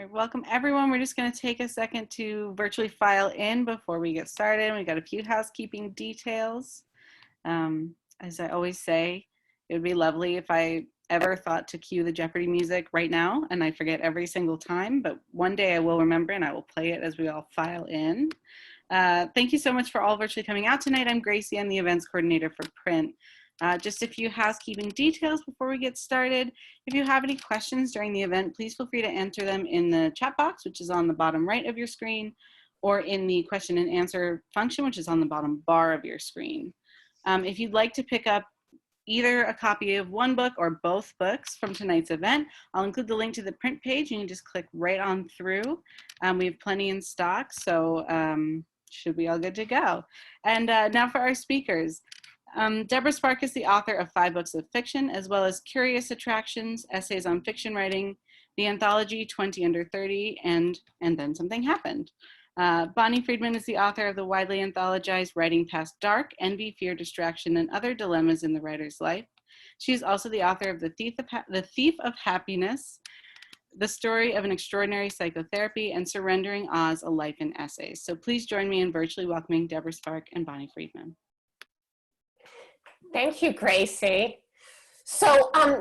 All right, welcome everyone. We're just going to take a second to virtually file in before we get started. We've got a few housekeeping details. As I always say, it would be lovely if I ever thought to cue the Jeopardy music right now, and I forget every single time, but one day I will remember and I will play it as we all file in. Thank you so much for all virtually coming out tonight. I'm Gracie, I'm the events coordinator for print. Just a few housekeeping details before we get started. If you have any questions during the event, please feel free to enter them in the chat box, which is on the bottom right of your screen, or in the question and answer function, which is on the bottom bar of your screen. If you'd like to pick up either a copy of one book or both books from tonight's event, I'll include the link to the print page. You can just click right on through. We have plenty in stock, so should be all good to go. And now for our speakers. Debra Spark is the author of 5 books of fiction, as well as Curious Attractions, Essays on Fiction Writing, the anthology 20 Under 30, and Then Something Happened. Bonnie Friedman is the author of the widely anthologized Writing Past Dark, Envy, Fear, Distraction, and Other Dilemmas in the Writer's Life. She is also the author of The Thief of Happiness, The Story of an Extraordinary Psychotherapy, and Surrendering Oz, A Life in Essays. So please join me in virtually welcoming Debra Spark and Bonnie Friedman. Thank you, Gracie. So Bonnie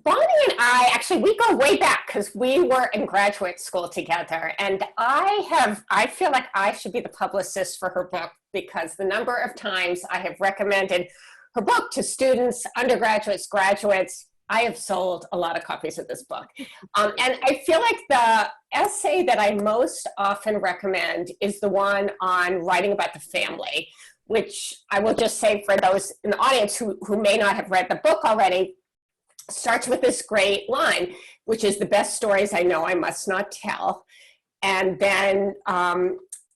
and I, actually, we go way back because we were in graduate school together. And I feel like I should be the publicist for her book because the number of times I have recommended her book to students, undergraduates, graduates, I have sold a lot of copies of this book. And I feel like the essay that I most often recommend is the one on writing about the family, which I will just say for those in the audience who may not have read the book already, starts with this great line, which is, "The best stories I know I must not tell." And then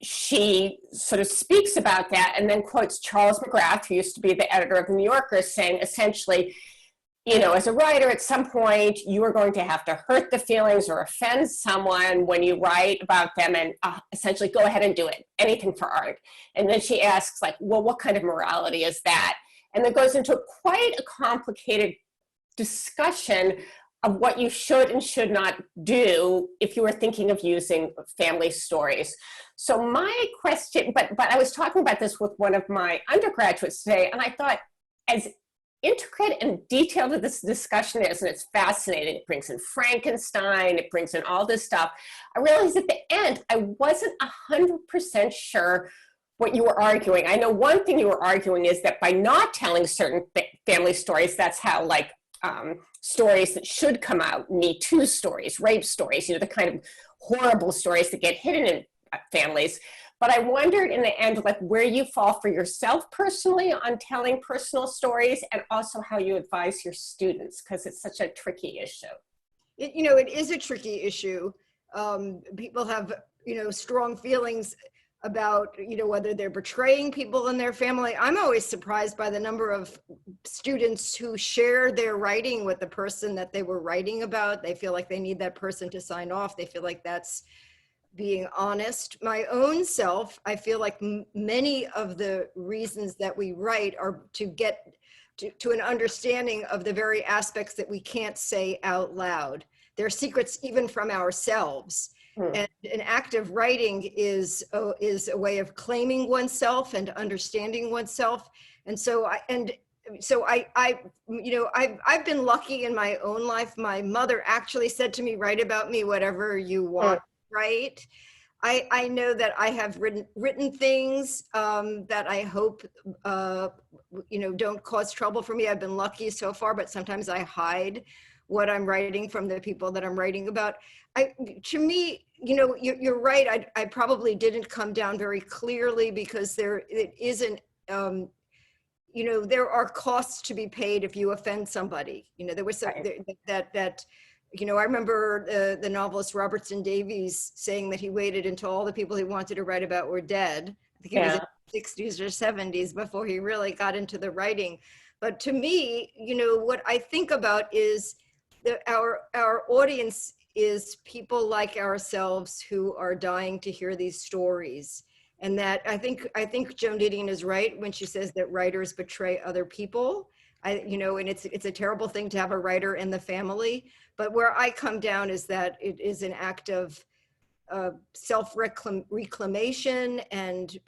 she sort of speaks about that and then quotes Charles McGrath, who used to be the editor of The New Yorker, saying essentially, you know, as a writer, at some point, you are going to have to hurt the feelings or offend someone when you write about them, and essentially go ahead and do it, anything for art. And then she asks, like, well, what kind of morality is that? And then goes into quite a complicated discussion of what you should and should not do if you were thinking of using family stories. So my question, but I was talking about this with one of my undergraduates today, and I thought, as intricate and detailed as this discussion is, and it's fascinating, it brings in Frankenstein, it brings in all this stuff, I realized at the end, I wasn't 100% sure what you were arguing. I know one thing you were arguing is that by not telling certain family stories, that's how, like, stories that should come out, Me Too stories, rape stories, you know, the kind of horrible stories that get hidden in families. But I wondered in the end, like, where you fall for yourself personally on telling personal stories, and also how you advise your students, because it's such a tricky issue. It is a tricky issue. People have, strong feelings about, whether they're betraying people in their family. I'm always surprised by the number of students who share their writing with the person that they were writing about. They feel like they need that person to sign off. They feel like that's being honest. My own self, I feel like many of the reasons that we write are to get to an understanding of the very aspects that we can't say out loud. They're secrets even from ourselves. And an act of writing is a way of claiming oneself and understanding oneself. And so I've been lucky in my own life. My mother actually said to me, "Write about me whatever you want." Right. I know that I have written things that I hope, don't cause trouble for me. I've been lucky so far, but sometimes I hide what I'm writing from the people that I'm writing about. To me, you're right. I probably didn't come down very clearly because it isn't, there are costs to be paid if you offend somebody. There was some, I remember the novelist Robertson Davies saying that he waited until all the people he wanted to write about were dead. I think it was in the 60s or 70s before he really got into the writing. But to me, what I think about is that our audience is people like ourselves who are dying to hear these stories. And that I think Joan Didion is right when she says that writers betray other people. And it's a terrible thing to have a writer in the family. But where I come down is that it is an act of self-reclamation, and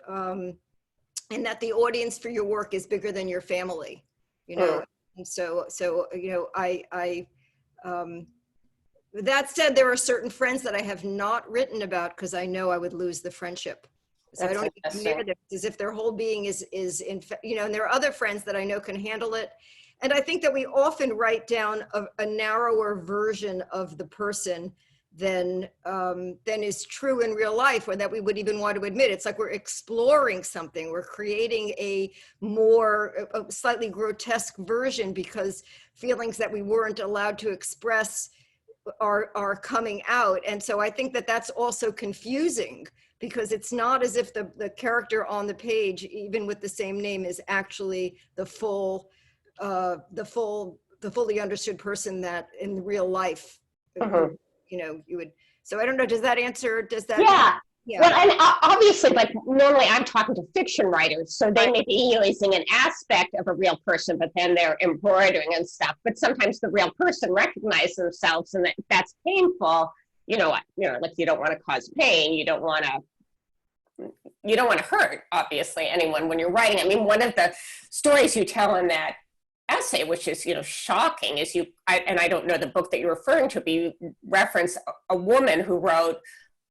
that the audience for your work is bigger than your family, you know. And so you know, that said, there are certain friends that I have not written about because I know I would lose the friendship. So I don't even admit it, as if their whole being is in, you know, and there are other friends that I know can handle it. And I think that we often write down a narrower version of the person than is true in real life, or that we would even want to admit. It's like we're exploring something. We're creating a slightly grotesque version because feelings that we weren't allowed to express are coming out. And so I think that that's also confusing, because it's not as if the character on the page, even with the same name, is actually the fully understood person that in real life, you know, you would. So I don't know, does that answer, does that? Yeah. Yeah. Well, and obviously, like, normally I'm talking to fiction writers, so they may be using an aspect of a real person, but then they're embroidering and stuff. But sometimes the real person recognizes themselves, and that's painful. You know, like, you don't want to cause pain. You don't want to hurt, obviously, anyone when you're writing. I mean, one of the stories you tell in that essay, which is, you know, shocking, is and I don't know the book that you're referring to, but you reference a woman who wrote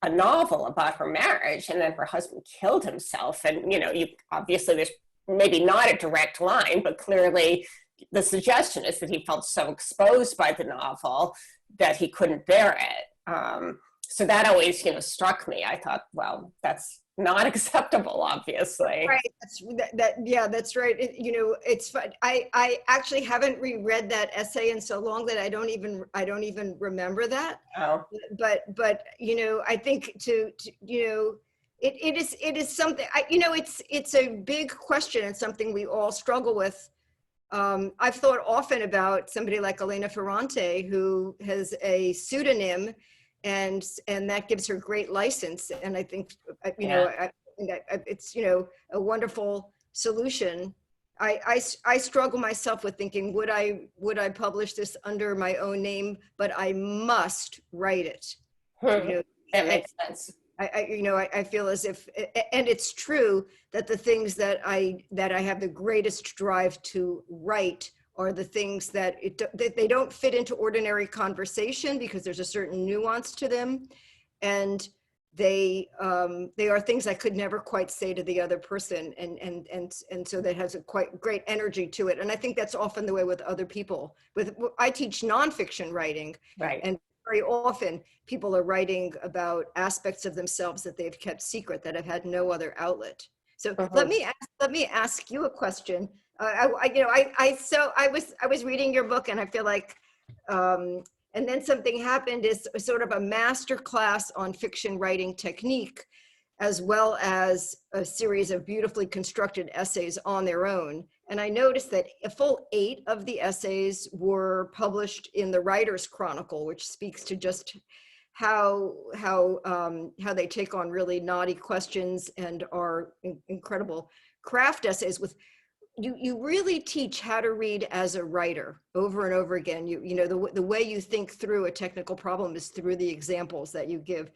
a novel about her marriage, and then her husband killed himself. And, you know, obviously there's maybe not a direct line, but clearly the suggestion is that he felt so exposed by the novel that he couldn't bear it. So that always, you know, struck me. I thought, well, that's not acceptable, obviously. Right. That's right. You know, it's fun. I actually haven't reread that essay in so long that I don't even remember that. Oh. But you know, I think to you know, it is something, you know, it's a big question and something we all struggle with. I've thought often about somebody like Elena Ferrante, who has a pseudonym, and that gives her great license. And I think, you know, it's, you know, a wonderful solution. I struggle myself with thinking, would I publish this under my own name? But I must write it. You know, that makes sense. You know, I feel as if, and it's true that the things that I have the greatest drive to write are the things that they don't fit into ordinary conversation, because there's a certain nuance to them, and they are things I could never quite say to the other person, and so that has a quite great energy to it. And I think that's often the way with other people. I teach nonfiction writing, right, and very often people are writing about aspects of themselves that they've kept secret, that have had no other outlet. So let me ask you a question. You know, I was reading your book, and I feel like, and then something happened, is sort of a master class on fiction writing technique, as well as a series of beautifully constructed essays on their own. And I noticed that a full 8 of the essays were published in the Writer's Chronicle, which speaks to just how they take on really knotty questions and are incredible craft essays. With you really teach how to read as a writer over and over again. You know, the way you think through a technical problem is through the examples that you give.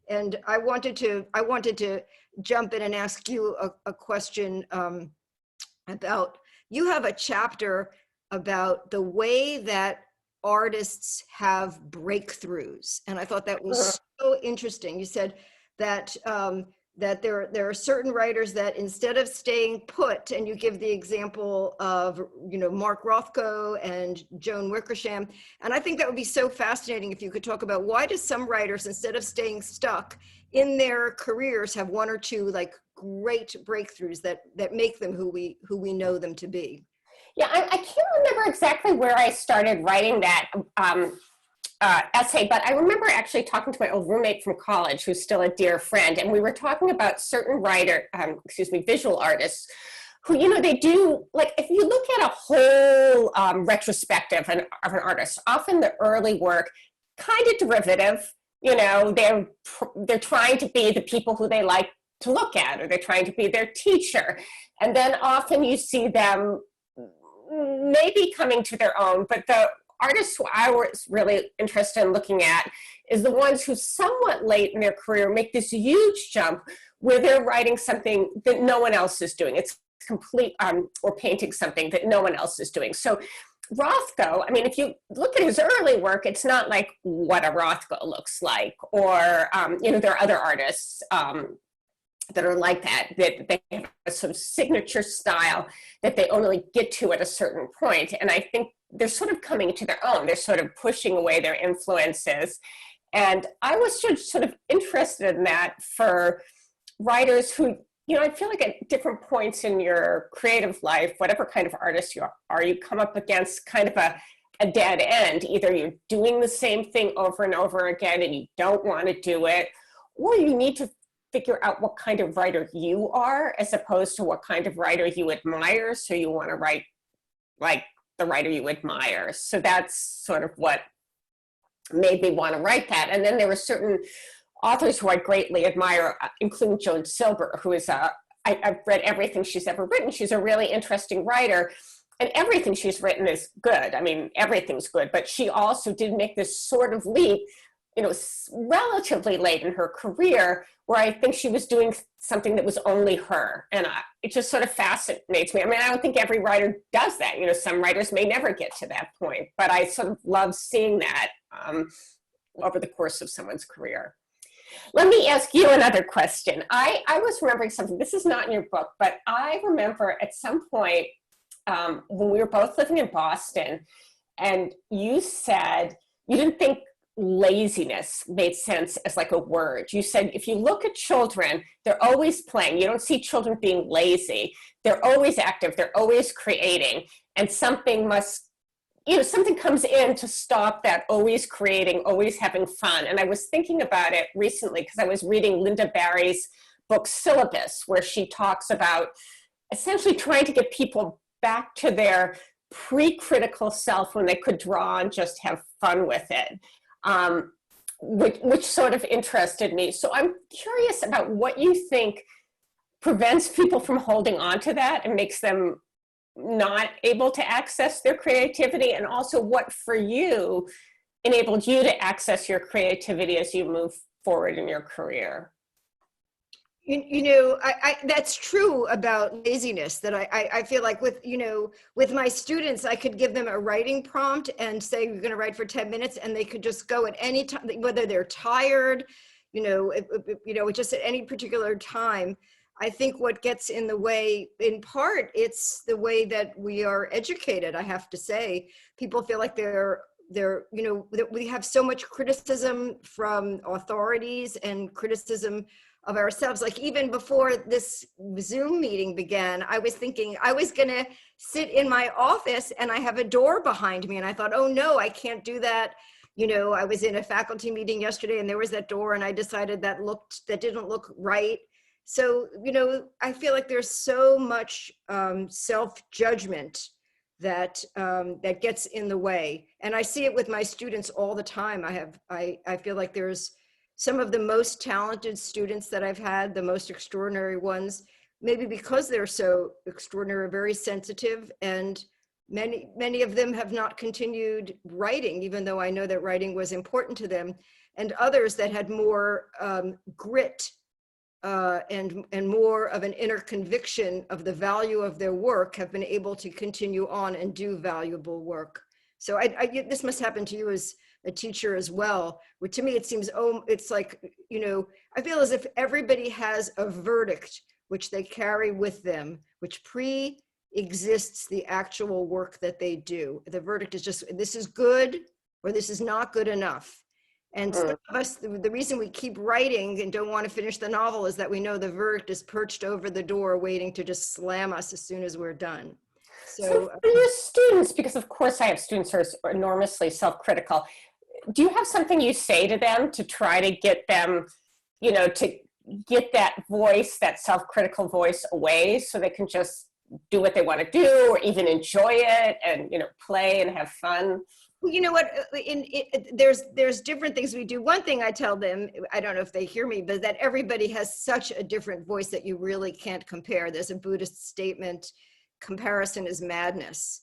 And I wanted to jump in and ask you a question about, you have a chapter about the way that artists have breakthroughs. And I thought that was so interesting. You said that that there are certain writers that, instead of staying put, and you give the example of, you know, Mark Rothko and Joan Wickersham. And I think that would be so fascinating if you could talk about, why do some writers, instead of staying stuck in their careers, have 1 or 2 like great breakthroughs that make them who we know them to be? Yeah, I can't remember exactly where I started writing that essay, but I remember actually talking to my old roommate from college, who's still a dear friend, and we were talking about certain visual artists who, you know, they do, like, if you look at a whole retrospective of an artist, often the early work, kind of derivative, you know, they're trying to be the people who they like to look at, or they're trying to be their teacher. And then often you see them maybe coming to their own, but artists who I was really interested in looking at is the ones who somewhat late in their career make this huge jump where they're writing something that no one else is doing. It's complete, or painting something that no one else is doing. So Rothko, I mean, if you look at his early work, it's not like what a Rothko looks like, or, you know, there are other artists that are like that they have a sort of signature style that they only get to at a certain point. And I think they're sort of coming to their own. They're sort of pushing away their influences. And I was just sort of interested in that for writers who, you know, I feel like at different points in your creative life, whatever kind of artist you are, you come up against kind of a dead end. Either you're doing the same thing over and over again and you don't want to do it, or you need to figure out what kind of writer you are as opposed to what kind of writer you admire. So you want to write like the writer you admire. So that's sort of what made me want to write that. And then there were certain authors who I greatly admire, including Joan Silber, who is I've read everything she's ever written. She's a really interesting writer, and everything she's written is good. I mean, everything's good, but she also did make this sort of leap, you know, relatively late in her career, where I think she was doing something that was only her. And it just sort of fascinates me. I mean, I don't think every writer does that. You know, some writers may never get to that point, but I sort of love seeing that over the course of someone's career. Let me ask you another question. I was remembering something. This is not in your book, but I remember at some point when we were both living in Boston, and you said you didn't think laziness made sense as like a word. You said if you look at children, they're always playing. You don't see children being lazy. They're always active. They're always creating. And something must, you know, something comes in to stop that always creating, always having fun. And I was thinking about it recently because I was reading Linda Barry's book Syllabus, where she talks about essentially trying to get people back to their pre-critical self when they could draw and just have fun with it. Which sort of interested me. So I'm curious about what you think prevents people from holding on to that and makes them not able to access their creativity, and also what for you enabled you to access your creativity as you move forward in your career. You know, that's true about laziness, that I feel like with, you know, with my students, I could give them a writing prompt and say, you're going to write for 10 minutes, and they could just go at any time, whether they're tired, you know, just at any particular time. I think what gets in the way, in part, it's the way that we are educated, I have to say. People feel like they're, you know, that we have so much criticism from authorities and criticism of ourselves. Like even before this Zoom meeting began, I was thinking I was gonna sit in my office and I have a door behind me, and I thought, oh no, I can't do that. You know, I was in a faculty meeting yesterday and there was that door, and I decided that didn't look right. So, you know, I feel like there's so much self-judgment that that gets in the way. And I see it with my students all the time. I feel like there's some of the most talented students that I've had, the most extraordinary ones, maybe because they're so extraordinary, very sensitive, and many of them have not continued writing, even though I know that writing was important to them, and others that had more grit and more of an inner conviction of the value of their work have been able to continue on and do valuable work. So this must happen to you as a teacher as well, where to me it seems, oh, it's like, you know, I feel as if everybody has a verdict which they carry with them, which pre-exists the actual work that they do. The verdict is just, this is good or this is not good enough. And some of us, the reason we keep writing and don't want to finish the novel is that we know the verdict is perched over the door waiting to just slam us as soon as we're done. So for your students, because of course I have students who are enormously self-critical, do you have something you say to them to try to get them, you know, to get that voice, that self-critical voice away so they can just do what they want to do or even enjoy it and, you know, play and have fun? Well, you know what, there's different things we do. One thing I tell them, I don't know if they hear me, but that everybody has such a different voice that you really can't compare. There's a Buddhist statement, comparison is madness.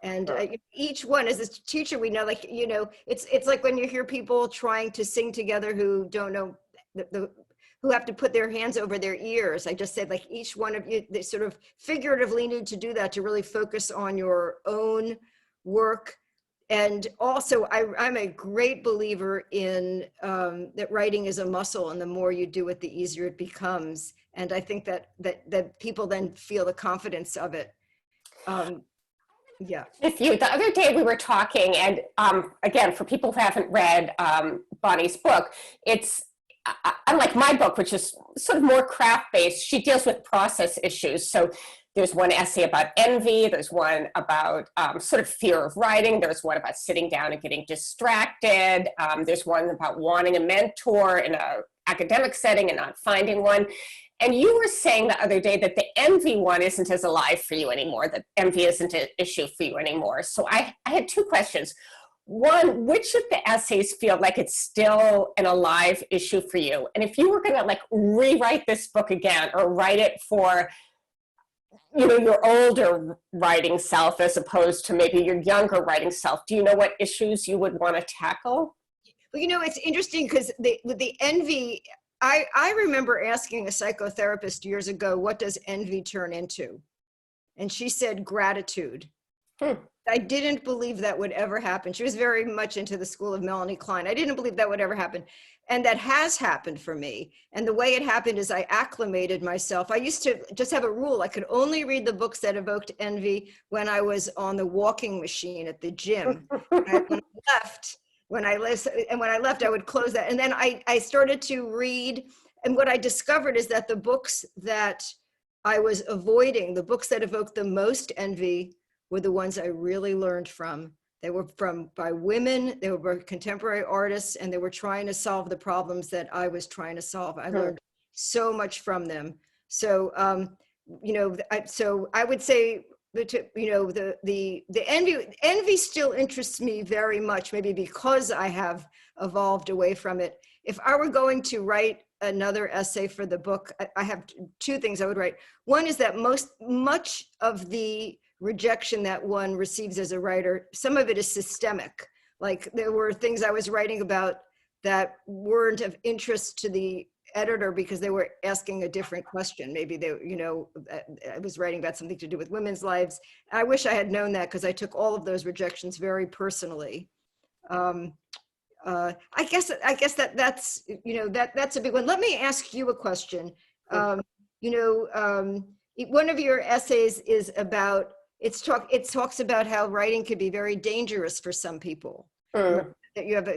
And each one, as a teacher, we know, like, it's like when you hear people trying to sing together who don't know who have to put their hands over their ears. I just said, like, each one of you, they sort of figuratively need to do that to really focus on your own work. And also, I'm a great believer in that writing is a muscle, and the more you do it, the easier it becomes. And I think that people then feel the confidence of it. Yeah. With you, the other day we were talking, and again, for people who haven't read Bonnie's book, it's unlike my book, which is sort of more craft-based. She deals with process issues. So there's one essay about envy. There's one about sort of fear of writing. There's one about sitting down and getting distracted. There's one about wanting a mentor in an academic setting and not finding one. And you were saying the other day that the envy one isn't as alive for you anymore, that envy isn't an issue for you anymore. So I had two questions. One, which of the essays feel like it's still an alive issue for you? And if you were going to like rewrite this book again, or write it for, your older writing self as opposed to maybe your younger writing self, do you know what issues you would want to tackle? Well, it's interesting because the envy, I remember asking a psychotherapist years ago, what does envy turn into? And she said gratitude. I didn't believe that would ever happen. She was very much into the school of Melanie Klein. I didn't believe that would ever happen. And that has happened for me. And the way it happened is I acclimated myself. I used to just have a rule. I could only read the books that evoked envy when I was on the walking machine at the gym. When I left, I would close that. And then I started to read. And what I discovered is that the books that I was avoiding, the books that evoked the most envy, were the ones I really learned from. They were by women, they were by contemporary artists, and they were trying to solve the problems that I was trying to solve. I learned so much from them. So, so I would say, the envy still interests me very much, maybe because I have evolved away from it. If I were going to write another essay for the book, I have two things I would write. One is that much of the rejection that one receives as a writer, some of it is systemic. Like there were things I was writing about that weren't of interest to the editor because they were asking a different question. Maybe I was writing about something to do with women's lives. I wish I had known that because I took all of those rejections very personally. I guess that's a big one. Let me ask you a question. One of your essays is about, it talks about how writing could be very dangerous for some people. That you have,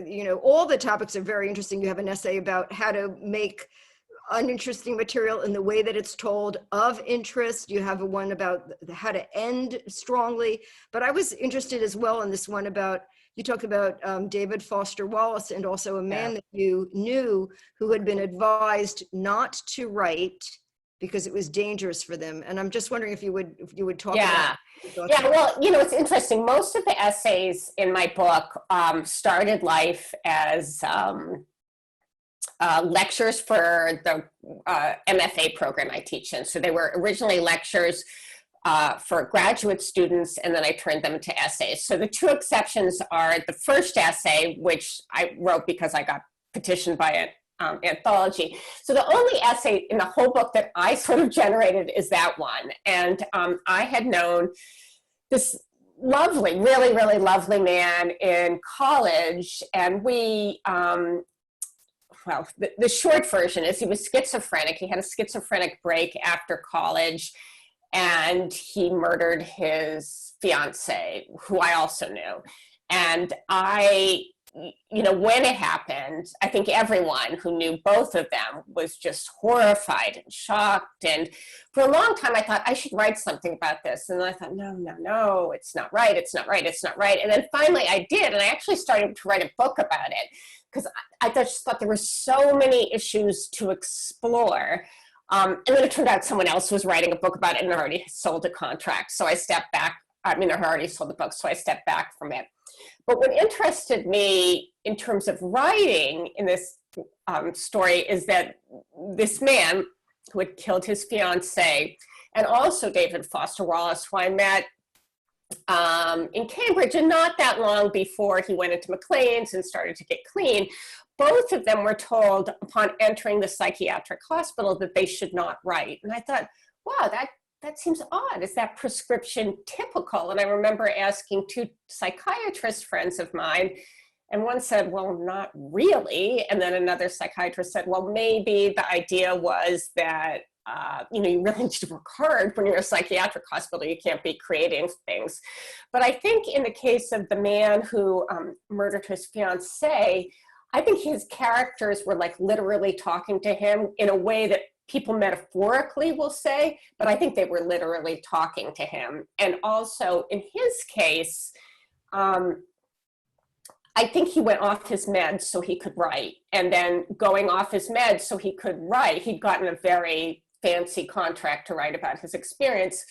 all the topics are very interesting. You have an essay about how to make uninteresting material in the way that it's told of interest. You have one about how to end strongly. But I was interested as well in this one about, you talked about David Foster Wallace, and also a man that you knew who had been advised not to write because it was dangerous for them. And I'm just wondering if you would talk about it. Yeah, well, it's interesting. Most of the essays in my book started life as lectures for the MFA program I teach in. So they were originally lectures for graduate students, and then I turned them into essays. So the two exceptions are the first essay, which I wrote because I got petitioned by an anthology. So the only essay in the whole book that I sort of generated is that one. And I had known this lovely, really, really lovely man in college, and we, well, the short version is he was schizophrenic. He had a schizophrenic break after college, and he murdered his fiance, who I also knew. And when it happened, I think everyone who knew both of them was just horrified and shocked. And for a long time, I thought I should write something about this. And then I thought, no, it's not right. It's not right. It's not right. And then finally I did. And I actually started to write a book about it because I just thought there were so many issues to explore. And then it turned out someone else was writing a book about it and already sold a contract. So I stepped back. I already sold the book, so I stepped back from it. But what interested me in terms of writing in this story is that this man who had killed his fiancée, and also David Foster Wallace, who I met in Cambridge, and not that long before he went into McLean's and started to get clean. Both of them were told upon entering the psychiatric hospital that they should not write. And I thought, wow, that seems odd. Is that prescription typical? And I remember asking two psychiatrist friends of mine, and one said, well, not really. And then another psychiatrist said, well, maybe the idea was that you really need to work hard when you're in a psychiatric hospital. You can't be creating things. But I think in the case of the man who murdered his fiancée, I think his characters were like literally talking to him in a way that people metaphorically will say, but I think they were literally talking to him. And also in his case, I think he went off his meds so he could write. And then going off his meds so he could write, he'd gotten a very fancy contract to write about his experience,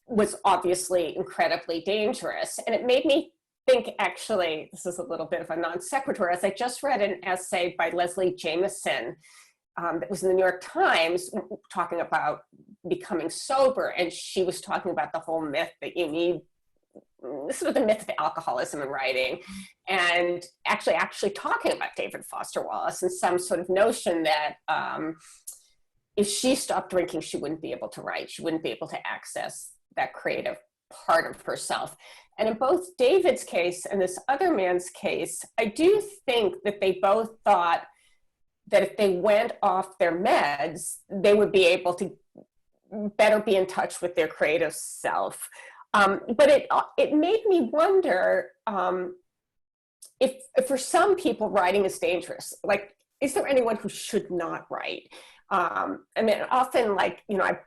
was obviously incredibly dangerous. And it made me think, actually, this is a little bit of a non sequitur, as I just read an essay by Leslie Jameson that was in the New York Times talking about becoming sober. And she was talking about the whole myth that you need, sort of the myth of alcoholism in writing, and actually talking about David Foster Wallace and some sort of notion that if she stopped drinking, she wouldn't be able to write. She wouldn't be able to access that creative part of herself. And in both David's case and this other man's case, I do think that they both thought that if they went off their meds, they would be able to better be in touch with their creative self. But it made me wonder if for some people writing is dangerous. Like, is there anyone who should not write? I mean, often, like, I've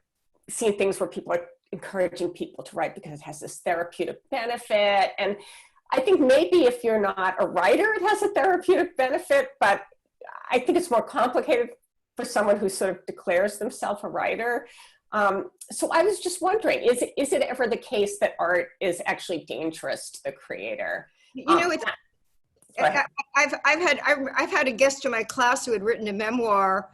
seen things where people are encouraging people to write because it has this therapeutic benefit. And I think maybe if you're not a writer, it has a therapeutic benefit, but I think it's more complicated for someone who sort of declares themselves a writer. So I was just wondering, is it ever the case that art is actually dangerous to the creator? I've had a guest in my class who had written a memoir.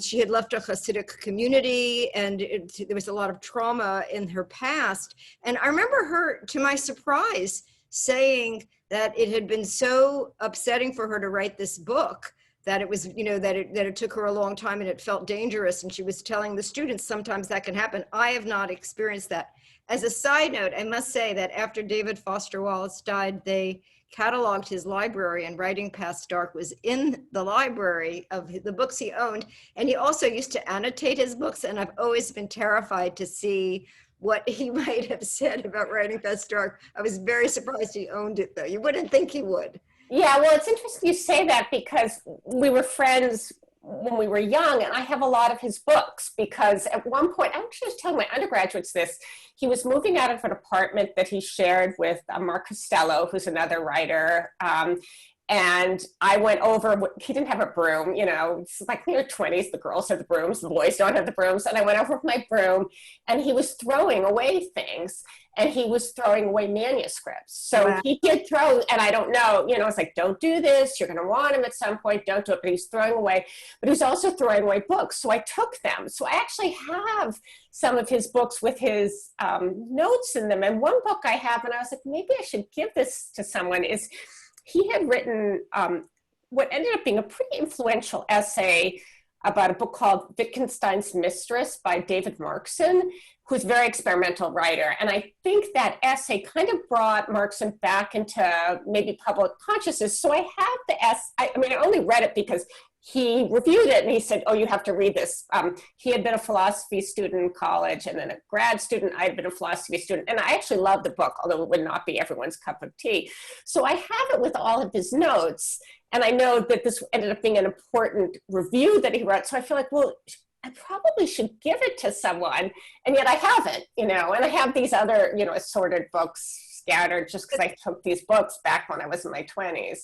She had left a Hasidic community, and there was a lot of trauma in her past. And I remember her, to my surprise, saying that it had been so upsetting for her to write this book that it was, that it took her a long time and it felt dangerous. And she was telling the students sometimes that can happen. I have not experienced that. As a side note, I must say that after David Foster Wallace died, they cataloged his library, and Writing Past Dark was in the library of the books he owned. And he also used to annotate his books. And I've always been terrified to see what he might have said about Writing Past Dark. I was very surprised he owned it, though. You wouldn't think he would. Yeah, well, it's interesting you say that, because we were friends when we were young, and I have a lot of his books, because at one point, I actually was telling my undergraduates this, he was moving out of an apartment that he shared with Mark Costello, who's another writer, and I went over, he didn't have a broom, it's like in your 20s, the girls have the brooms, the boys don't have the brooms, and I went over with my broom, and he was throwing away things, and he was throwing away manuscripts. So wow. He did throw, and I don't know, it's like, don't do this, you're gonna want them at some point, don't do it, but he's throwing away, but he's also throwing away books, so I took them. So I actually have some of his books with his notes in them, and one book I have, and I was like, maybe I should give this to someone, is he had written what ended up being a pretty influential essay about a book called Wittgenstein's Mistress by David Markson, who's a very experimental writer. And I think that essay kind of brought Markson back into maybe public consciousness. So I have the essay, I only read it because he reviewed it and he said, oh, you have to read this. He had been a philosophy student in college and then a grad student. I had been a philosophy student. And I actually loved the book, although it would not be everyone's cup of tea. So I have it with all of his notes. And I know that this ended up being an important review that he wrote. So I feel like, well, I probably should give it to someone. And yet I haven't, and I have these other, assorted books scattered just because I took these books back when I was in my 20s.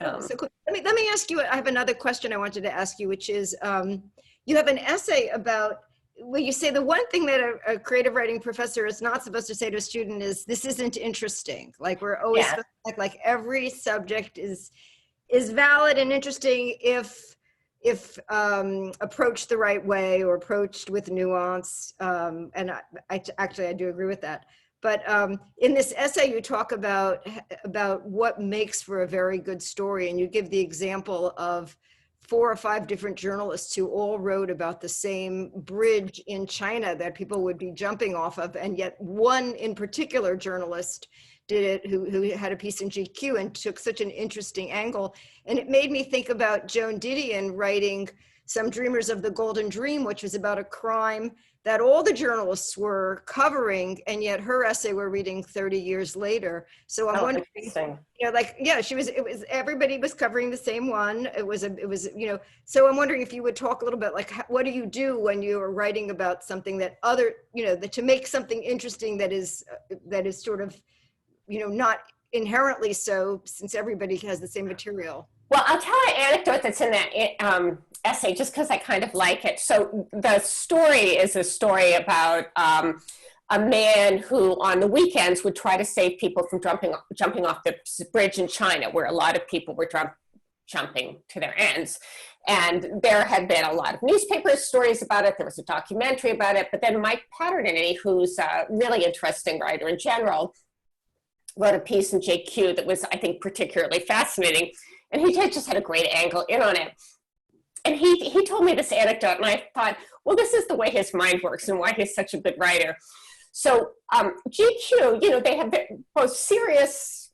So let me ask you, I have another question I wanted to ask you, which is, you have an essay about, well, you say the one thing that a creative writing professor is not supposed to say to a student is, this isn't interesting. Like, we're always supposed to act like every subject is valid and interesting if approached the right way or approached with nuance. And I do agree with that. But in this essay, you talk about what makes for a very good story, and you give the example of 4 or 5 different journalists who all wrote about the same bridge in China that people would be jumping off of, and yet one in particular journalist did it, who had a piece in GQ and took such an interesting angle. And it made me think about Joan Didion writing Some Dreamers of the Golden Dream, which was about a crime that all the journalists were covering, and yet her essay we're reading 30 years later. So I'm wondering, like, yeah, everybody was covering the same one. It was, so I'm wondering if you would talk a little bit, like, what do you do when you are writing about something that that to make something interesting that is sort of, not inherently so, since everybody has the same material. Well, I'll tell an anecdote that's in that essay just because I kind of like it. So the story is a story about a man who on the weekends would try to save people from jumping off the bridge in China, where a lot of people were jumping to their ends. And there had been a lot of newspaper stories about it. There was a documentary about it. But then Mike Paternity, who's a really interesting writer in general, wrote a piece in JQ that was, I think, particularly fascinating. And he just had a great angle in on it. And he told me this anecdote, and I thought, well, this is the way his mind works and why he's such a good writer. So GQ, they have both serious,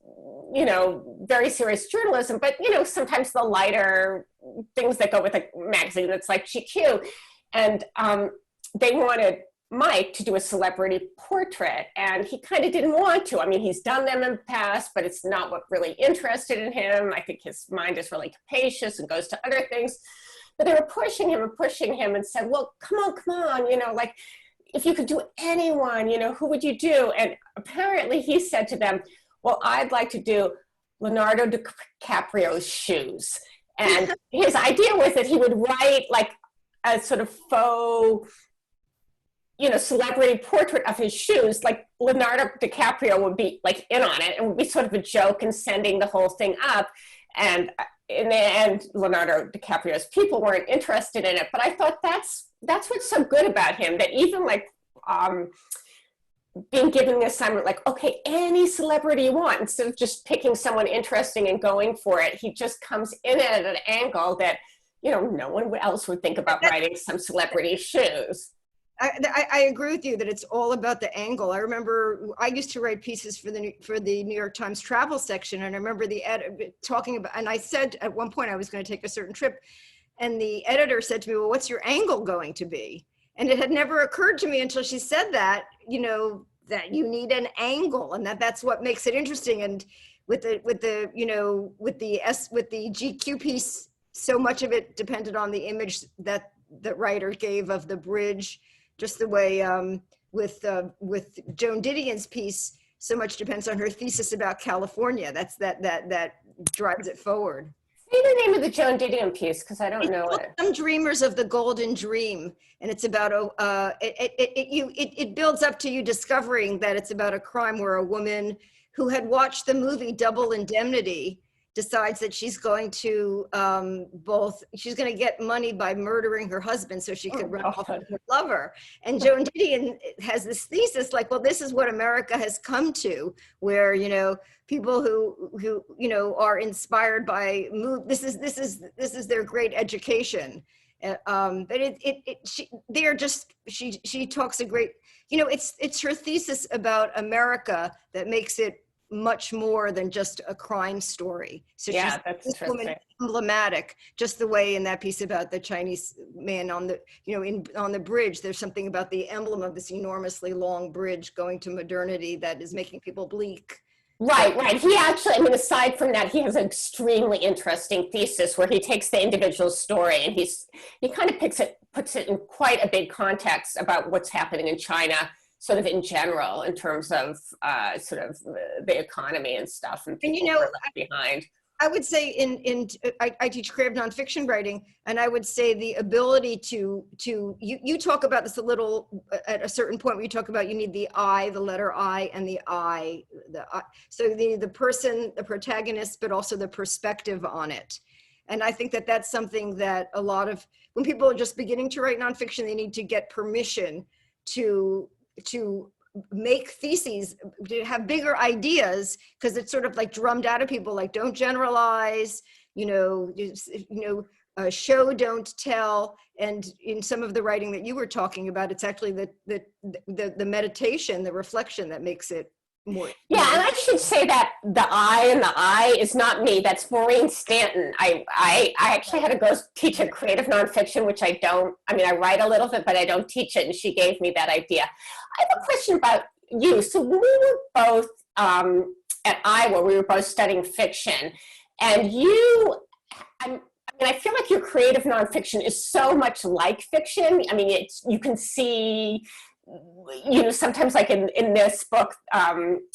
very serious journalism, but, sometimes the lighter things that go with a magazine that's like GQ. And they wanted Mike to do a celebrity portrait, and he kind of didn't want to. I mean, he's done them in the past, but it's not what really interested in him. I think his mind is really capacious and goes to other things. But they were pushing him and said, well, come on, like, if you could do anyone, who would you do? And apparently he said to them, well, I'd like to do Leonardo DiCaprio's shoes. And his idea was that he would write like a sort of faux, celebrity portrait of his shoes, like Leonardo DiCaprio would be like in on it and would be sort of a joke and sending the whole thing up. And in the end, Leonardo DiCaprio's people weren't interested in it. But I thought that's what's so good about him, that even like being given the assignment, like, okay, any celebrity you want, instead of just picking someone interesting and going for it, he just comes in at an angle that, no one else would think about writing some celebrity's shoes. I agree with you that it's all about the angle. I remember I used to write pieces for the New York Times travel section, and I remember the talking about, and I said at one point I was going to take a certain trip, and the editor said to me, well, what's your angle going to be? And it had never occurred to me until she said that, that you need an angle, and that's what makes it interesting. And with the GQ piece, so much of it depended on the image that the writer gave of the bridge. Just the way with Joan Didion's piece, so much depends on her thesis about California. That drives it forward. Say the name of the Joan Didion piece, because I don't know it. Some Dreamers of the Golden Dream, and it's about it builds up to you discovering that it's about a crime where a woman who had watched the movie Double Indemnity decides that she's going to she's going to get money by murdering her husband so she could run off with her lover. And Joan Didion has this thesis like, well, this is what America has come to, where, people who are inspired by this is their great education. But she talks a great, it's her thesis about America that makes it much more than just a crime story. So yeah, that's woman emblematic, just the way in that piece about the Chinese man on the, on the bridge, there's something about the emblem of this enormously long bridge going to modernity that is making people bleak. Right. He actually, aside from that, he has an extremely interesting thesis where he takes the individual story and he kind of puts it in quite a big context about what's happening in China, sort of in general, in terms of sort of the economy and stuff, and people are left behind. I would say I teach creative nonfiction writing, and I would say the ability to you talk about this a little at a certain point where you talk about you need the I, the letter I, and the I, so the person, the protagonist, but also the perspective on it. And I think that that's something that a lot of, when people are just beginning to write nonfiction, they need to get permission to make theses, to have bigger ideas, because it's sort of like drummed out of people, like don't generalize, show, don't tell. And in some of the writing that you were talking about, it's actually the meditation, the reflection that makes it more. Yeah, and I should say that the I is not me. That's Maureen Stanton. I actually had to go teach a creative nonfiction, which I write a little bit, but I don't teach it, and she gave me that idea. I have a question about you. So we were both at Iowa, we were both studying fiction, and I feel like your creative nonfiction is so much like fiction. I mean, you can see, sometimes like in this book,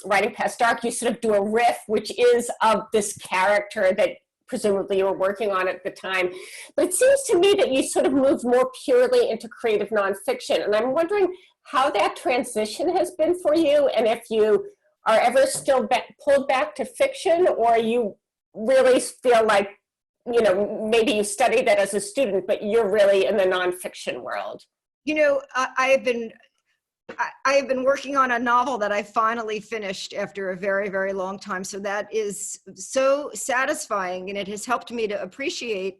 Writing Past Dark, you sort of do a riff, which is of this character that presumably you were working on at the time. But it seems to me that you sort of moved more purely into creative nonfiction. And I'm wondering how that transition has been for you, and if you are ever still pulled back to fiction, or you really feel like, maybe you studied that as a student, but you're really in the nonfiction world. I have been working on a novel that I finally finished after a very, very long time. So that is so satisfying, and it has helped me to appreciate,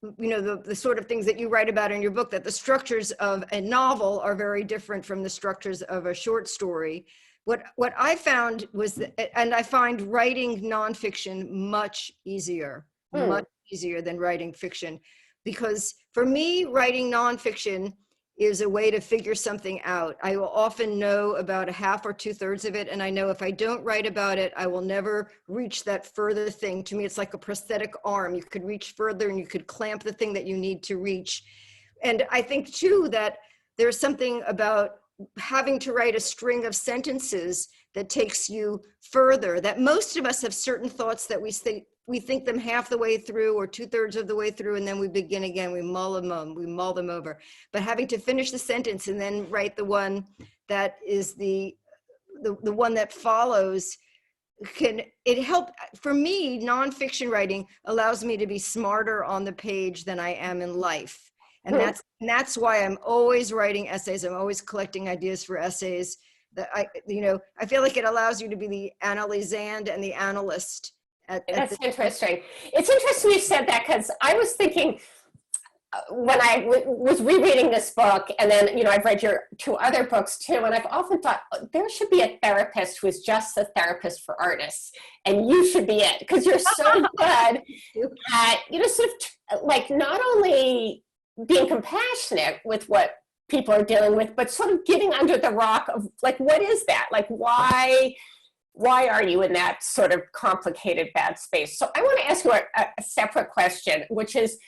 the sort of things that you write about in your book, that the structures of a novel are very different from the structures of a short story. What I found was and I find writing nonfiction much easier than writing fiction, because for me, writing nonfiction is a way to figure something out. I will often know about a half or 2/3 of it, and I know if I don't write about it, I will never reach that further thing. To me, it's like a prosthetic arm. You could reach further and you could clamp the thing that you need to reach. And I think too that there's something about having to write a string of sentences that takes you further, that most of us have certain thoughts that we think them half the way through or 2/3 of the way through, and then we begin again, we mull them over. But having to finish the sentence and then write the one that is the one that follows, it help for me. Nonfiction writing allows me to be smarter on the page than I am in life. And that's why I'm always writing essays. I'm always collecting ideas for essays. That I feel like it allows you to be the analysand and the analyst. That's interesting. It's interesting you said that, because I was thinking when I was rereading this book, and then, I've read your 2 other books too, and I've often thought, there should be a therapist who is just a therapist for artists, and you should be it, because you're so good at, sort of like not only being compassionate with what people are dealing with, but sort of getting under the rock of, like, what is that? Like, why are you in that sort of complicated bad space? So I want to ask you a separate question, which is,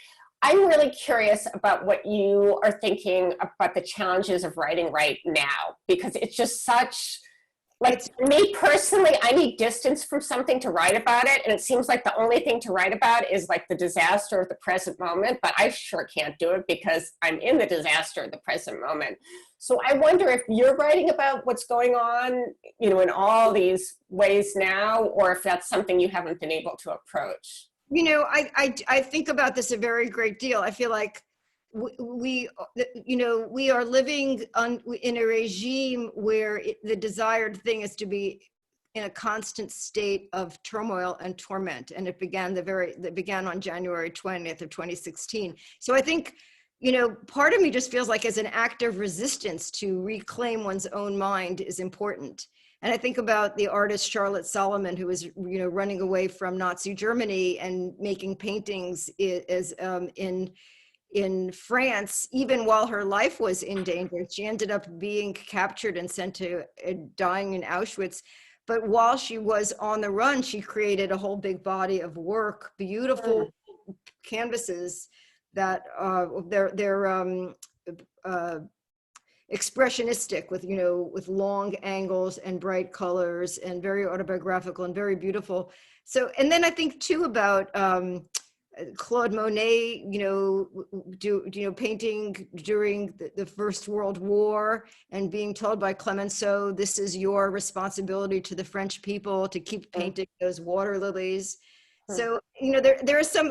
I'm really curious about what you are thinking about the challenges of writing right now, because it's just such, like, me personally, I need distance from something to write about it. And it seems like the only thing to write about is like the disaster of the present moment, but I sure can't do it because I'm in the disaster of the present moment. So I wonder if you're writing about what's going on, in all these ways now, or if that's something you haven't been able to approach. I think about this a very great deal. I feel like we are living in a regime where the desired thing is to be in a constant state of turmoil and torment, and it began on January 20th of 2016. So I think, part of me just feels like, as an act of resistance, to reclaim one's own mind is important. And I think about the artist Charlotte Solomon, who was, running away from Nazi Germany and making paintings in France, even while her life was in danger. She ended up being captured and sent to dying in Auschwitz. But while she was on the run, she created a whole big body of work, beautiful canvases that they're expressionistic, with long angles and bright colors and very autobiographical and very beautiful. So, and then I think too about Claude Monet, painting during the First World War and being told by Clemenceau, this is your responsibility to the French people to keep painting those water lilies. So, there's some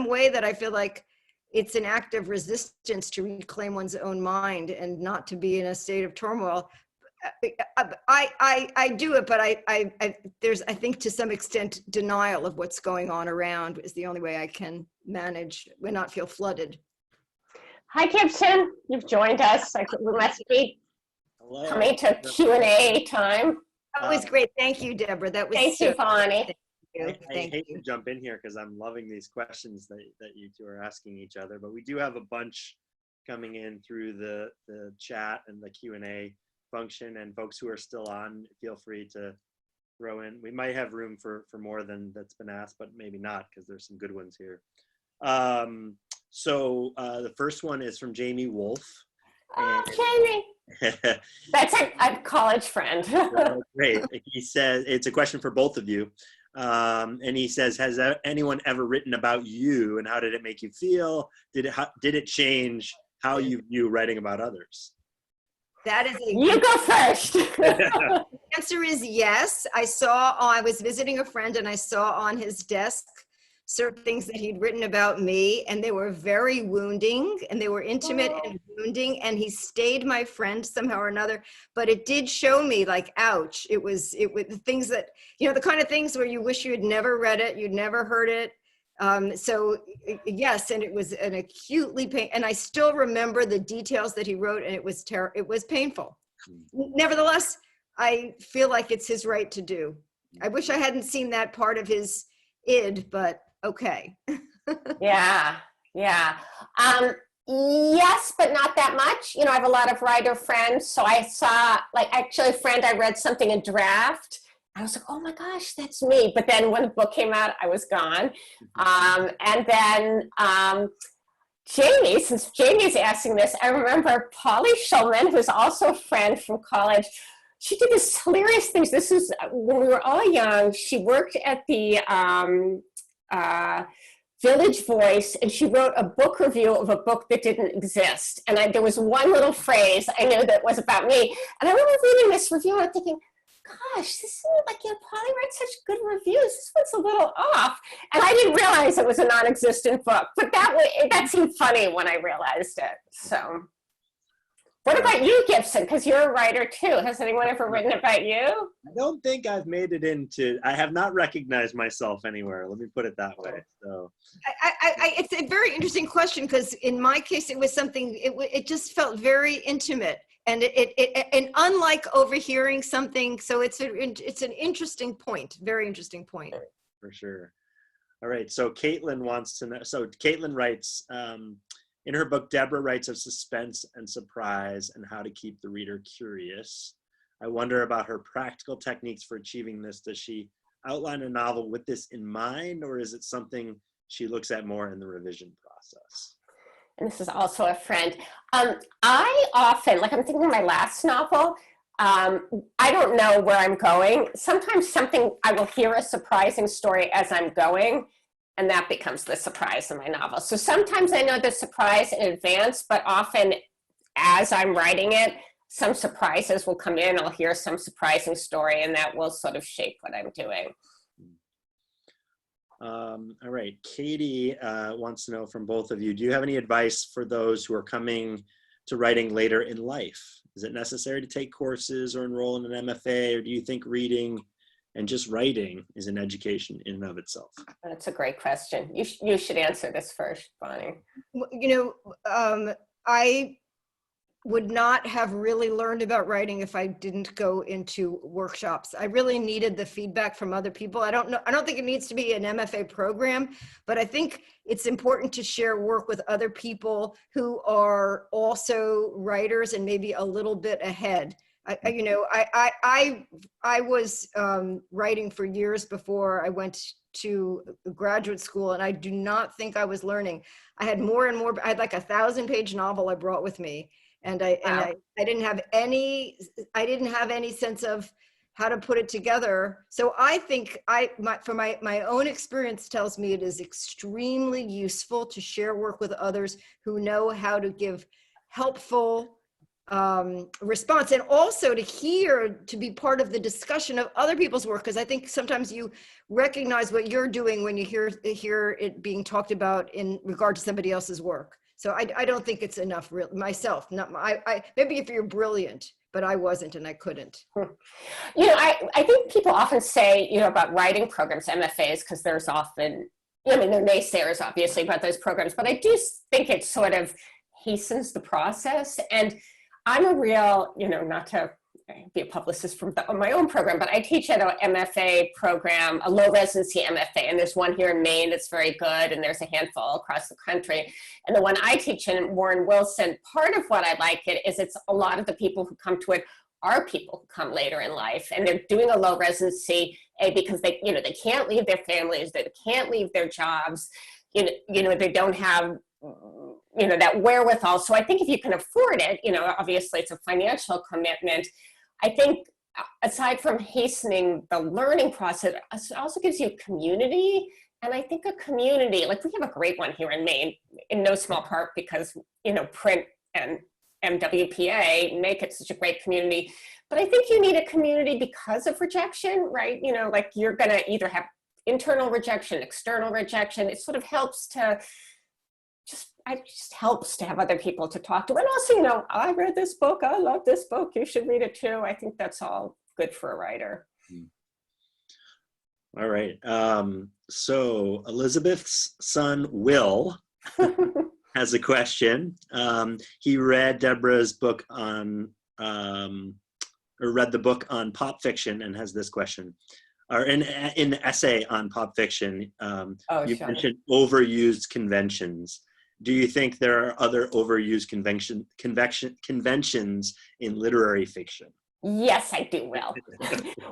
way that I feel like it's an act of resistance to reclaim one's own mind and not to be in a state of turmoil. I do it, but there's, I think to some extent, denial of what's going on around is the only way I can manage and not feel flooded. Hi, Gibson. You've joined us. We must be Hello. coming to Q&A time. That was great. Thank you, Deborah. That was Thank so you, Bonnie. Thank you. I Thank hate you. to jump in here because I'm loving these questions that you two are asking each other, but we do have a bunch coming in through the chat and the Q&A function, and folks who are still on, feel free to throw in. We might have room for more than that's been asked, but maybe not because there's some good ones here. So the first one is from Jamie Wolf. Oh, Jamie. That's a college friend. Great. He says, it's a question for both of you. And he says, has anyone ever written about you, and how did it make you feel? Did it change how you view writing about others? That is You go first. The answer is yes. I was visiting a friend and I saw on his desk certain things that he'd written about me, and they were very wounding, and they were intimate and wounding, and he stayed my friend somehow or another. But it did show me, like, ouch. It was the things that, the kind of things where you wish you had never read it, you'd never heard it. So yes, and it was an acutely pain, and I still remember the details that he wrote, and it was painful. Nevertheless, I feel like it's his right to do. I wish I hadn't seen that part of his id, but okay. Yeah. Yes, but not that much. I have a lot of writer friends. So I saw, actually a friend, I read something in draft. I was like, oh my gosh, that's me. But then when the book came out, I was gone. And then Jamie, since Jamie's asking this, I remember Polly Schulman, who's also a friend from college. She did this hilarious thing. This is when we were all young. She worked at the Village Voice, and she wrote a book review of a book that didn't exist. And there was one little phrase I knew that was about me. And I remember reading this review and thinking, gosh, this is Polly writes such good reviews. This one's a little off. And I didn't realize it was a non-existent book, but that seemed funny when I realized it. So what about you, Gibson? Because you're a writer too. Has anyone ever written about you? I don't think I've made it I have not recognized myself anywhere. Let me put it that way. So It's a very interesting question, because in my case, it was something, it just felt very intimate. And and unlike overhearing something, so it's an interesting point, very interesting point. For sure. All right, so Caitlin wants to know, so Caitlin writes, in her book, Debra writes of suspense and surprise and how to keep the reader curious. I wonder about her practical techniques for achieving this. Does she outline a novel with this in mind, or is it something she looks at more in the revision process? And this is also a friend. I often, I'm thinking of my last novel, I don't know where I'm going. Sometimes I will hear a surprising story as I'm going, and that becomes the surprise in my novel. So sometimes I know the surprise in advance, but often as I'm writing it, some surprises will come in. I'll hear some surprising story, and that will sort of shape what I'm doing. All right, Katie wants to know from both of you, do you have any advice for those who are coming to writing later in life? Is it necessary to take courses or enroll in an MFA, or do you think reading and just writing is an education in and of itself? That's a great question. You should answer this first, Bonnie. I would not have really learned about writing if I didn't go into workshops. I really needed the feedback from other people. I don't think it needs to be an MFA program, but I think it's important to share work with other people who are also writers and maybe a little bit ahead. I was writing for years before I went to graduate school, and I do not think I was learning. I had more and more. I had like a 1,000-page novel I brought with me, and I didn't have any sense of how to put it together. So I think my own experience tells me it is extremely useful to share work with others who know how to give helpful response, and also to be part of the discussion of other people's work, because I think sometimes you recognize what you're doing when you hear it being talked about in regard to somebody else's work. So I don't think it's enough, myself. Maybe if you're brilliant, but I wasn't and I couldn't. You know, I think people often say, you know, about writing programs, MFAs, because there's often, I mean, there are naysayers, obviously, about those programs, but I do think it sort of hastens the process. And I'm a real, you know, not to be a publicist from my own program, but I teach at an MFA program, a low residency MFA, and there's one here in Maine that's very good, and there's a handful across the country. And the one I teach in Warren Wilson, part of what I like it is it's a lot of the people who come to it are people who come later in life, and they're doing a low residency because they, you know, they can't leave their families, they can't leave their jobs, you know, they don't have, you know, that wherewithal. So I think if you can afford it, you know, obviously it's a financial commitment. I think aside from hastening the learning process, it also gives you community. And I think a community, like we have a great one here in Maine, in no small part because, you know, print and MWPA make it such a great community. But I think you need a community because of rejection, right? You know, like you're gonna either have internal rejection, external rejection. It sort of helps to it just helps to have other people to talk to. And also, you know, I read this book, I love this book, you should read it too. I think that's all good for a writer. All right. So Elizabeth's son, Will, has a question. He read Debra's book on, or read the book on pop fiction and has this question. Or in the essay on pop fiction, you mentioned overused conventions. Do you think there are other overused conventions in literary fiction? Yes, I do, Will.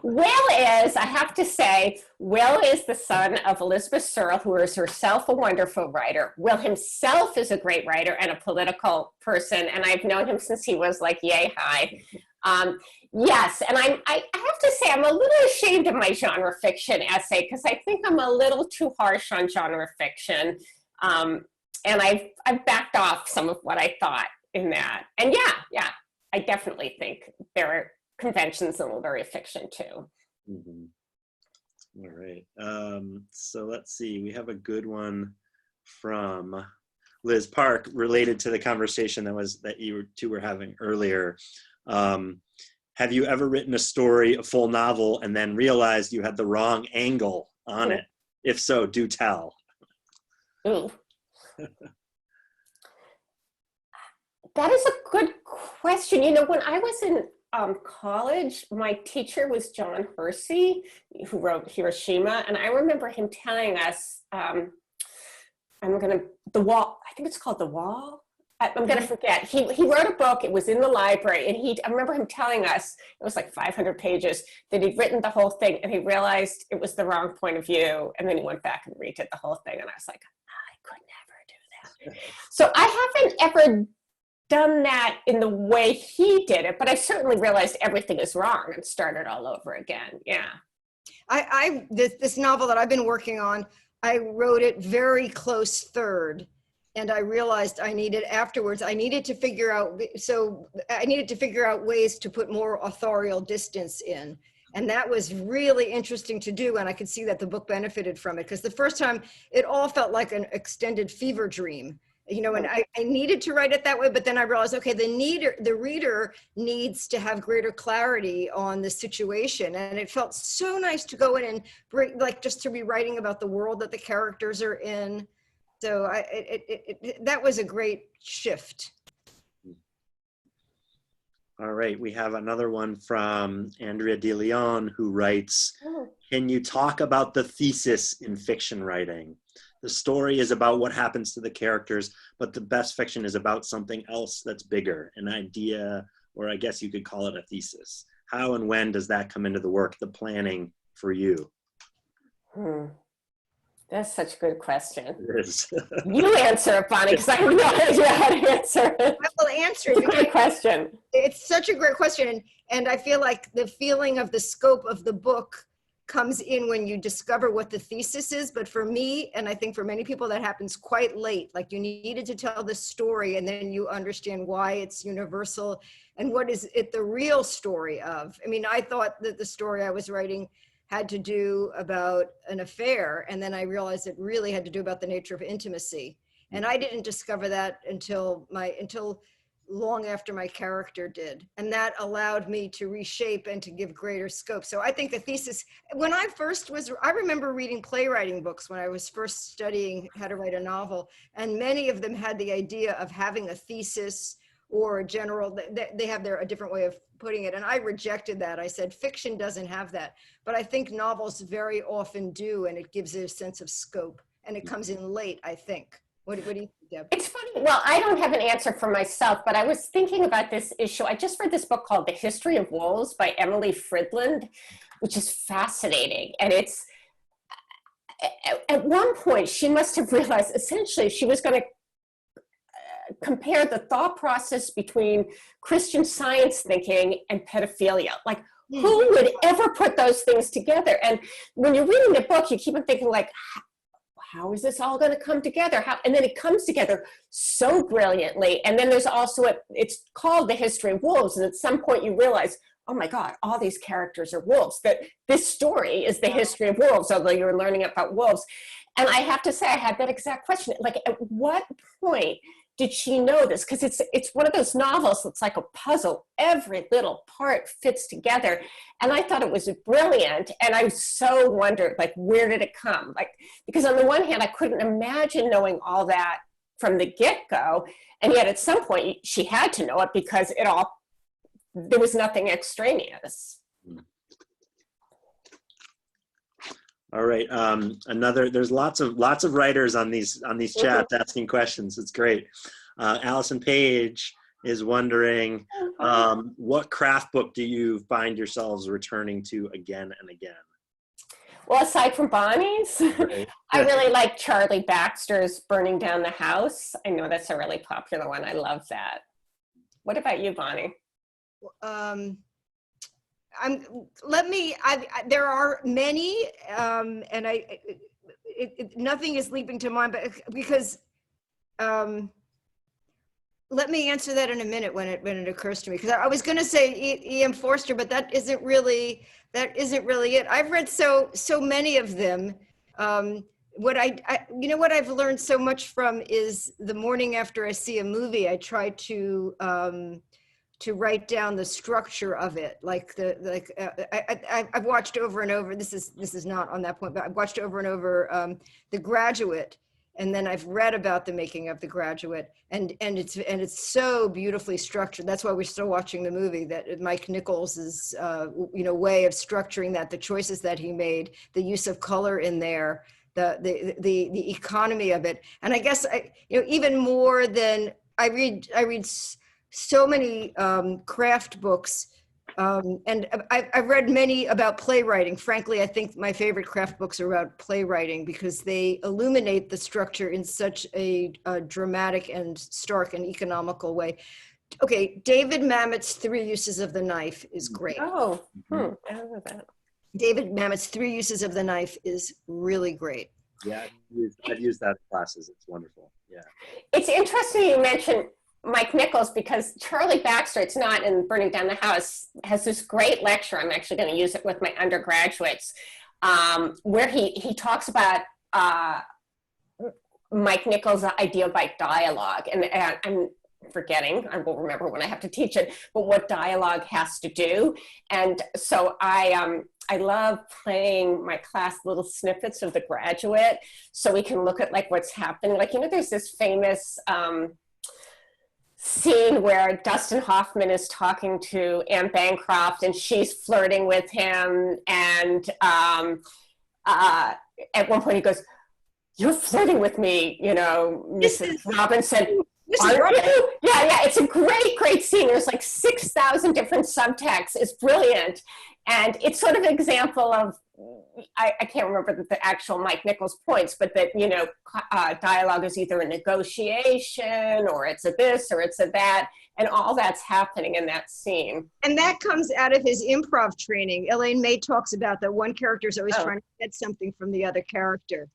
Will is, I have to say, Will is the son of Elizabeth Searle, who is herself a wonderful writer. Will himself is a great writer and a political person, and I've known him since he was like yay high. Yes, and I have to say I'm a little ashamed of my genre fiction essay because I think I'm a little too harsh on genre fiction. And I've backed off some of what I thought in that. And yeah, I definitely think there are conventions in literary fiction too. Mm-hmm. All right. So let's see. We have a good one from Liz Park related to the conversation that you two were having earlier. Have you ever written a story, a full novel, and then realized you had the wrong angle on it? If so, do tell. Ooh. That is a good question. You know, when I was in college, my teacher was John Hersey, who wrote Hiroshima, and I remember him telling us, The Wall, I think it's called The Wall. I'm going to forget. He wrote a book, it was in the library, and I remember him telling us, it was like 500 pages, that he'd written the whole thing, and he realized it was the wrong point of view, and then he went back and redid the whole thing, and I was like, I could never do that. So I haven't ever done that in the way he did it, but I certainly realized everything is wrong and started all over again. Yeah. This novel that I've been working on, I wrote it very close third, and I realized I needed to figure out ways to put more authorial distance in. And that was really interesting to do. And I could see that the book benefited from it, because the first time it all felt like an extended fever dream, you know, and I needed to write it that way. But then I realized, okay, the reader needs to have greater clarity on the situation. And it felt so nice to go in and bring, like, just to be writing about the world that the characters are in. So that was a great shift. All right, we have another one from Andrea De Leon, who writes, can you talk about the thesis in fiction writing? The story is about what happens to the characters, but the best fiction is about something else that's bigger, an idea, or I guess you could call it a thesis. How and when does that come into the work, the planning for you? That's such a good question. It is. You answer it, Bonnie, because I have no idea how to answer it. I will answer it. It's a good question. It's such a great question. And I feel like the feeling of the scope of the book comes in when you discover what the thesis is. But for me, and I think for many people, that happens quite late. Like, you needed to tell the story, and then you understand why it's universal and what is it the real story of. I mean, I thought that the story I was writing had to do about an affair, and then I realized it really had to do about the nature of intimacy. And I didn't discover that until long after my character did. And that allowed me to reshape and to give greater scope. So I think the thesis, when I remember reading playwriting books when I was first studying how to write a novel, and many of them had the idea of having a thesis or a general, they have a different way of putting it. And I rejected that. I said, fiction doesn't have that. But I think novels very often do, and it gives it a sense of scope. And it comes in late, I think. What do you think, Deb? It's funny. Well, I don't have an answer for myself, but I was thinking about this issue. I just read this book called The History of Wolves by Emily Friedland, which is fascinating. And it's, at one point, she must have realized, essentially, she was going to compare the thought process between Christian Science thinking and pedophilia. Like, who would ever put those things together? And when you're reading the book, you keep on thinking, like, how is this all going to come together? And then it comes together so brilliantly. And then there's also, it's called The History of Wolves. And at some point you realize, oh my God, all these characters are wolves. That this story is the history of wolves, although you're learning about wolves. And I have to say, I had that exact question. Like, at what point did she know this? Because it's one of those novels that's like a puzzle. Every little part fits together. And I thought it was brilliant. And I so wondered, like, where did it come? Like, because on the one hand, I couldn't imagine knowing all that from the get-go. And yet at some point, she had to know it because there was nothing extraneous. All right. There's lots of writers on these chats asking questions. It's great. Allison Page is wondering, what craft book do you find yourselves returning to again and again? Well, aside from Bonnie's, Right. I really like Charlie Baxter's Burning Down the House. I know that's a really popular one. I love that. What about you, Bonnie? There are many, and nothing is leaping to mind, but because, let me answer that in a minute when it occurs to me, because I was going to say E.M. Forster, but that isn't really it. I've read so many of them. What I've learned so much from is the morning after I see a movie, I try to write down the structure of it. I've watched over and over. This is not on that point, but I've watched over and over The Graduate, and then I've read about the making of The Graduate, and it's so beautifully structured. That's why we're still watching the movie. That Mike Nichols' way of structuring that, the choices that he made, the use of color in there, the economy of it, and I guess even more than I read so many craft books, and I've read many about playwriting. Frankly, I think my favorite craft books are about playwriting because they illuminate the structure in such a dramatic and stark and economical way. Okay, David Mamet's Three Uses of the Knife is great. Oh, I don't know that. David Mamet's Three Uses of the Knife is really great. Yeah, I've used that in classes. It's wonderful. Yeah. It's interesting you mentioned Mike Nichols, because Charlie Baxter, it's not in Burning Down the House, has this great lecture. I'm actually going to use it with my undergraduates, where he talks about Mike Nichols' idea by dialogue. And I'm forgetting, I will remember when I have to teach it, but what dialogue has to do. And so I love playing my class little snippets of The Graduate so we can look at like what's happening. Like, there's this famous scene where Dustin Hoffman is talking to Anne Bancroft and she's flirting with him, and at one point he goes, "You're flirting with me, Mrs. Robinson." Aren't you? Yeah, it's a great scene. There's like 6,000 different subtexts. It's brilliant. And it's sort of an example of, I can't remember the actual Mike Nichols points, but that, dialogue is either a negotiation or it's a this or it's a that, and all that's happening in that scene. And that comes out of his improv training. Elaine May talks about that one character is always trying to get something from the other character.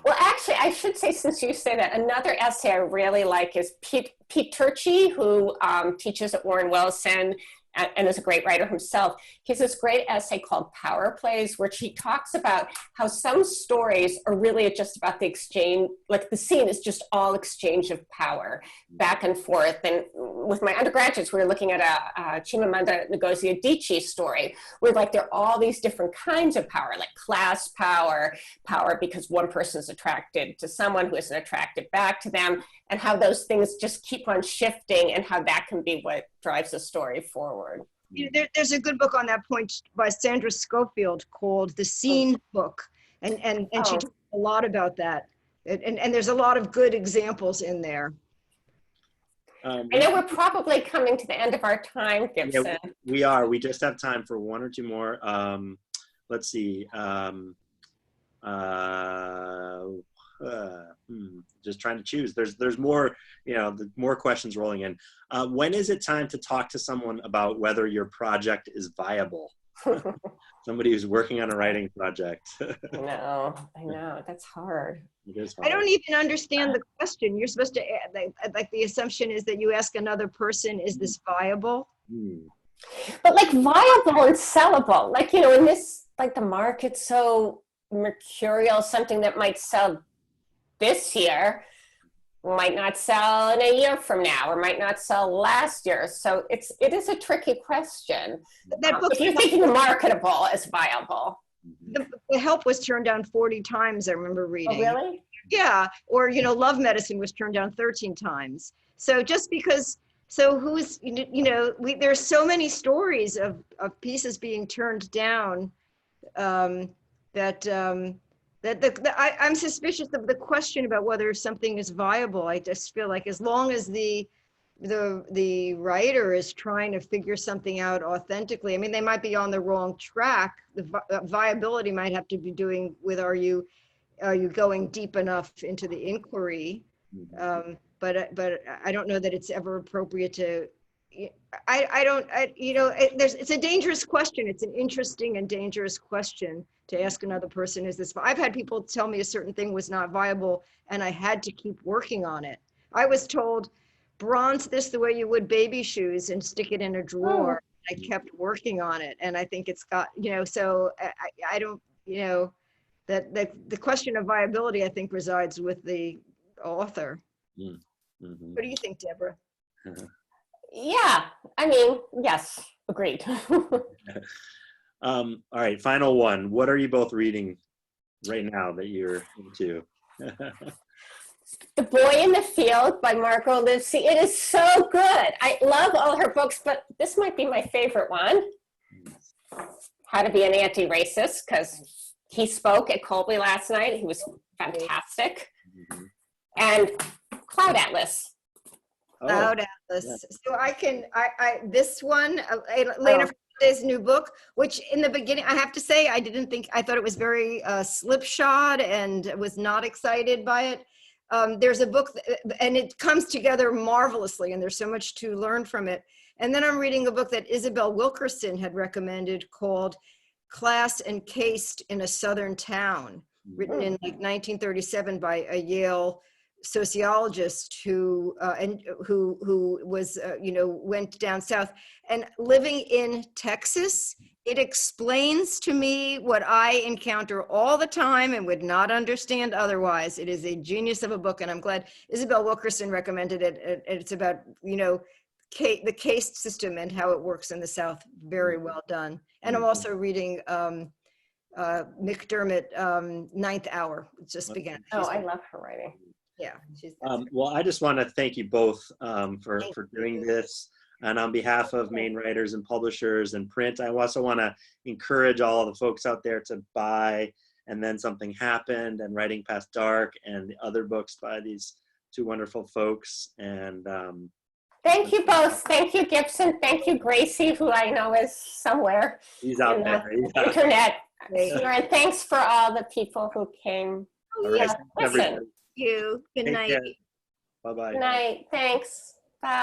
Well, actually, I should say, since you say that, another essay I really like is Pete Turchi, who teaches at Warren Wilson. and is a great writer himself. He has this great essay called Power Plays, where he talks about how some stories are really just about the exchange, like the scene is just all exchange of power back and forth. And with my undergraduates, we were looking at a Chimamanda Ngozi Adichie story where like there are all these different kinds of power, like class power, power because one person is attracted to someone who isn't attracted back to them, and how those things just keep on shifting and how that can be what drives the story forward. There's a good book on that point by Sandra Schofield called The Scene Book. And she talks a lot about that. And there's a lot of good examples in there. I know we're probably coming to the end of our time, Gibson. Yeah, we are. We just have time for one or two more. Let's see. Just trying to choose. There's more, more questions rolling in. When is it time to talk to someone about whether your project is viable? Somebody who's working on a writing project. I know, that's hard. It is hard. I don't even understand the question. You're supposed to, like the assumption is that you ask another person, is this viable? But like viable and sellable, like, in this, like the market's so mercurial, something that might sell this year might not sell in a year from now, or might not sell last year. So it is a tricky question. That book, if you're thinking marketable as viable. The Help was turned down 40 times, I remember reading. Oh, really? Yeah, or Love Medicine was turned down 13 times. So just because, who's, there's so many stories of pieces being turned down I'm suspicious of the question about whether something is viable. I just feel like as long as the writer is trying to figure something out authentically, I mean, they might be on the wrong track. The viability might have to be doing with, are you going deep enough into the inquiry? But I don't know that it's ever appropriate to. It's a dangerous question. It's an interesting and dangerous question to ask another person, is this, I've had people tell me a certain thing was not viable and I had to keep working on it. I was told, bronze this the way you would baby shoes and stick it in a drawer. I kept working on it. And I think it's got, so I don't, that the question of viability, I think, resides with the author. What do you think, Deborah? Yeah, I mean, yes, agreed. All right, final one. What are you both reading right now that you're into? The Boy in the Field by Margot Livesey. It is so good. I love all her books, but this might be my favorite one. How to Be an Anti-Racist, because he spoke at Colby last night. He was fantastic. And Cloud Atlas. Cloud Atlas. So this one, Lena Fernandez's new book, which in the beginning, I have to say, I thought it was very slipshod and was not excited by it. There's a book and it comes together marvelously and there's so much to learn from it. And then I'm reading a book that Isabel Wilkerson had recommended called Class Encased in a Southern Town, written in like 1937 by a Yale sociologist who was went down south and living in Texas. It explains to me what I encounter all the time and would not understand otherwise. It is a genius of a book, and I'm glad Isabel Wilkerson recommended it. It's about the caste system and how it works in the South. Very well done. And I'm also reading McDermott, Ninth Hour. It just began. Oh, I love her writing. Yeah. Well, I just want to thank you both for doing this. And on behalf of Maine writers and publishers and print, I also want to encourage all the folks out there to buy And Then Something Happened and Writing Past Dark and the other books by these two wonderful folks. And thank you both. Thank you, Gibson. Thank you, Gracie, who I know is somewhere. He's out there. Internet. And thanks for all the people who came. Oh, yeah. Listen. Thank you. Good night. Bye-bye. Good night. Thanks. Bye.